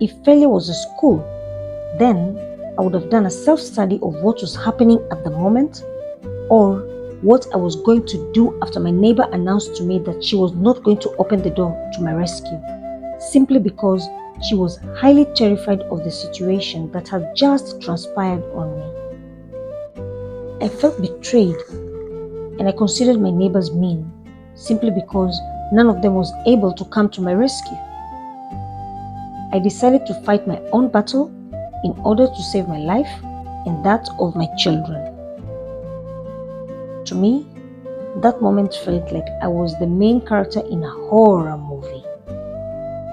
If failure was a school, then I would have done a self-study of what was happening at the moment, or what I was going to do after my neighbor announced to me that she was not going to open the door to my rescue, simply because she was highly terrified of the situation that had just transpired on me. I felt betrayed, and I considered my neighbors mean, simply because none of them was able to come to my rescue. I decided to fight my own battle in order to save my life and that of my children. To me, that moment felt like I was the main character in a horror movie.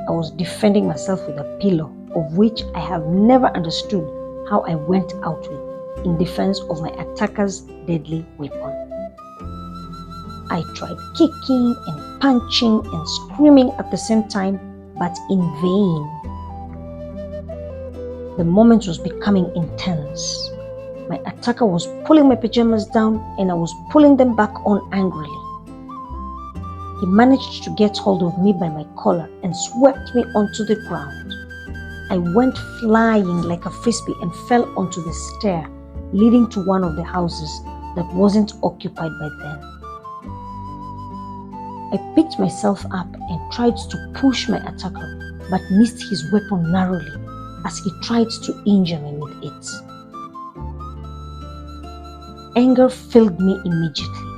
I was defending myself with a pillow, of which I have never understood how I went out with, in defense of my attacker's deadly weapon. I tried kicking and punching and screaming at the same time, but in vain. The moment was becoming intense. My attacker was pulling my pajamas down and I was pulling them back on angrily. He managed to get hold of me by my collar and swept me onto the ground. I went flying like a frisbee and fell onto the stair leading to one of the houses that wasn't occupied by then. I picked myself up and tried to push my attacker, but missed his weapon narrowly as he tried to injure me with it. Anger filled me immediately.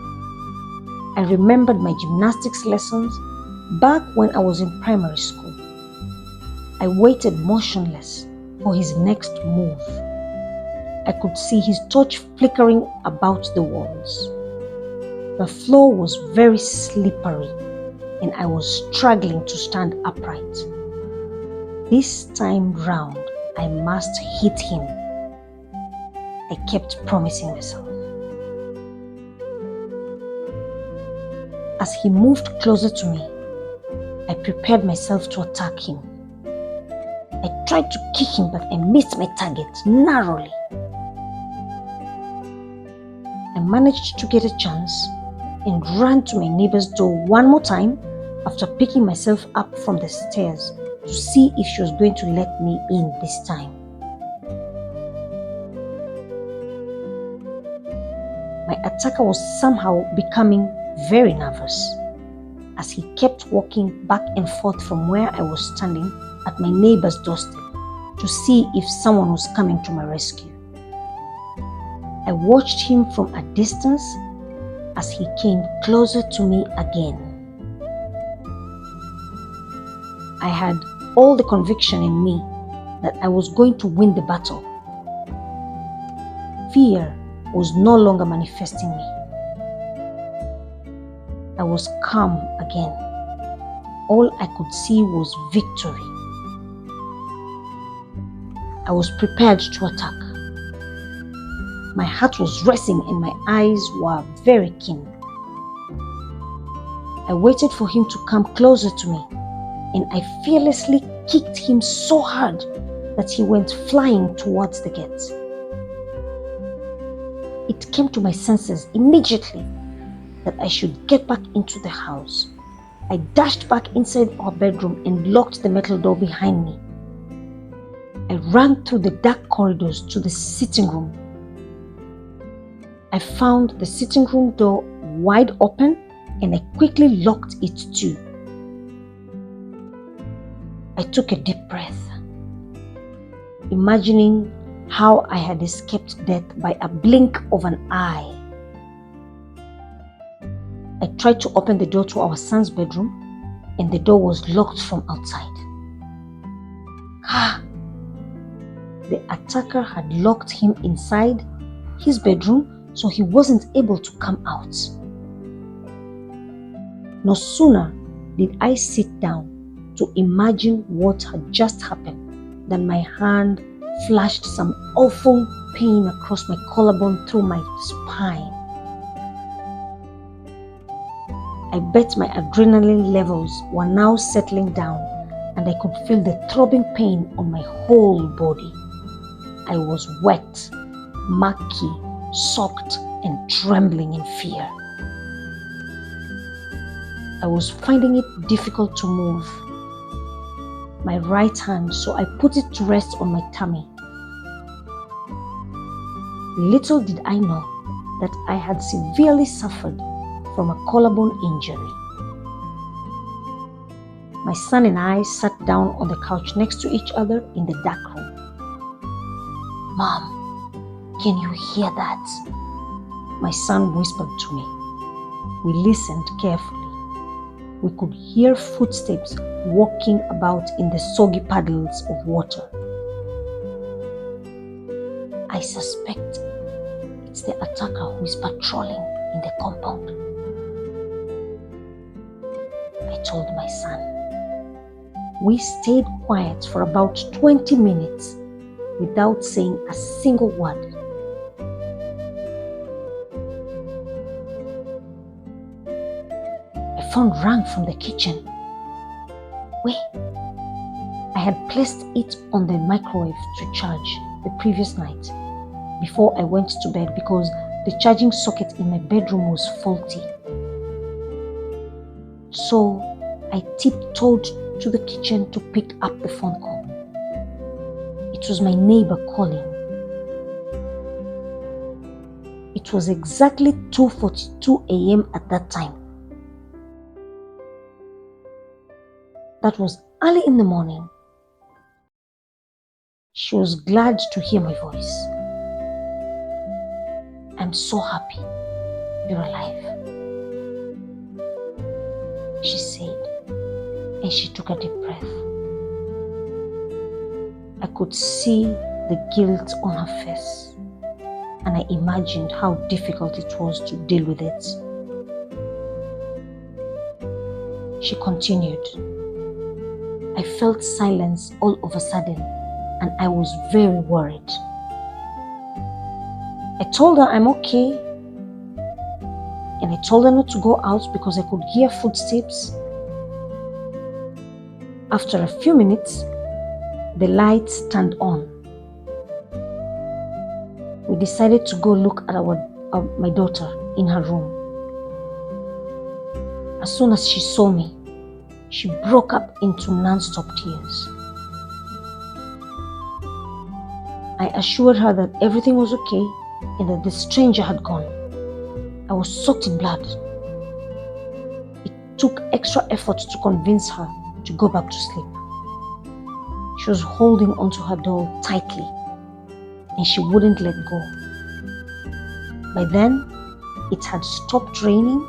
I remembered my gymnastics lessons back when I was in primary school. I waited motionless for his next move. I could see his torch flickering about the walls. The floor was very slippery and I was struggling to stand upright. This time round, I must hit him. I kept promising myself. As he moved closer to me, I prepared myself to attack him. I tried to kick him, but I missed my target narrowly. I managed to get a chance and ran to my neighbor's door one more time after picking myself up from the stairs to see if she was going to let me in this time. My attacker was somehow becoming very nervous as he kept walking back and forth from where I was standing at my neighbor's doorstep to see if someone was coming to my rescue. I watched him from a distance as he came closer to me again. I had all the conviction in me that I was going to win the battle. Fear was no longer manifesting me. I was calm again. All I could see was victory. I was prepared to attack. My heart was racing and my eyes were very keen. I waited for him to come closer to me, and I fearlessly kicked him so hard that he went flying towards the gate. It came to my senses immediately that I should get back into the house. I dashed back inside our bedroom and locked the metal door behind me. I ran through the dark corridors to the sitting room. I found the sitting room door wide open and I quickly locked it too. I took a deep breath, imagining how I had escaped death by a blink of an eye. I tried to open the door to our son's bedroom and the door was locked from outside. The attacker had locked him inside his bedroom, so he wasn't able to come out. No sooner did I sit down to imagine what had just happened than my hand flashed some awful pain across my collarbone through my spine. I bet my adrenaline levels were now settling down and I could feel the throbbing pain on my whole body. I was wet, murky, soaked, and trembling in fear. I was finding it difficult to move. my right hand, so I put it to rest on my tummy. Little did I know that I had severely suffered from a collarbone injury. My son and I sat down on the couch next to each other in the dark room. "Mom, can you hear that?" my son whispered to me. We listened carefully. We could hear footsteps walking about in the soggy puddles of water. "I suspect it's the attacker who is patrolling in the compound," I told my son. We stayed quiet for about 20 minutes without saying a single word. A phone rang from the kitchen. Wait, I had placed it on the microwave to charge the previous night before I went to bed because the charging socket in my bedroom was faulty. So I tiptoed to the kitchen to pick up the phone call. It was my neighbor calling. It was exactly 2:42 a.m. at that time. That was early in the morning. She was glad to hear my voice. "I'm so happy you're alive," she said, and she took a deep breath. I could see the guilt on her face, and I imagined how difficult it was to deal with it. She continued. I felt silence all of a sudden, and I was very worried. I told her I'm okay, and I told her not to go out because I could hear footsteps. After a few minutes, the lights turned on. We decided to go look at my daughter in her room. As soon as she saw me, she broke up into non-stop tears. I assured her that everything was okay and that the stranger had gone. I was soaked in blood. It took extra effort to convince her to go back to sleep. She was holding onto her doll tightly, and she wouldn't let go. By then, it had stopped raining.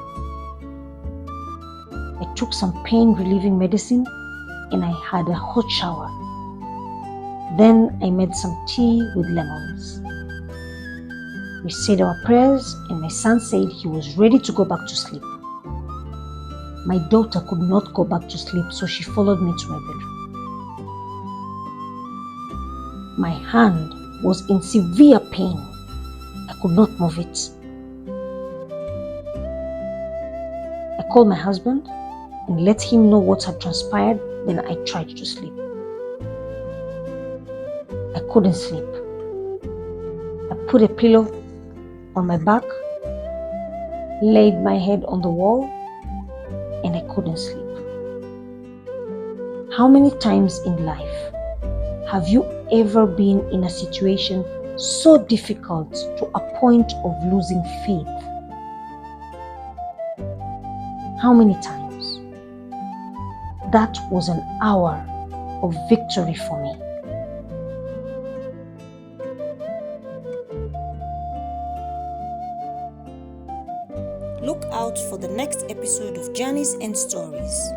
I took some pain-relieving medicine, and I had a hot shower. Then I made some tea with lemons. We said our prayers, and my son said he was ready to go back to sleep. My daughter could not go back to sleep, so she followed me to my bedroom. My hand was in severe pain. I could not move it. I called my husband and let him know what had transpired. Then I tried to sleep. I couldn't sleep. I put a pillow on my back, laid my head on the wall, and I couldn't sleep. How many times in life have you ever been in a situation so difficult to a point of losing faith? How many times? That was an hour of victory for me. Look out for the next episode of Journeys and Stories.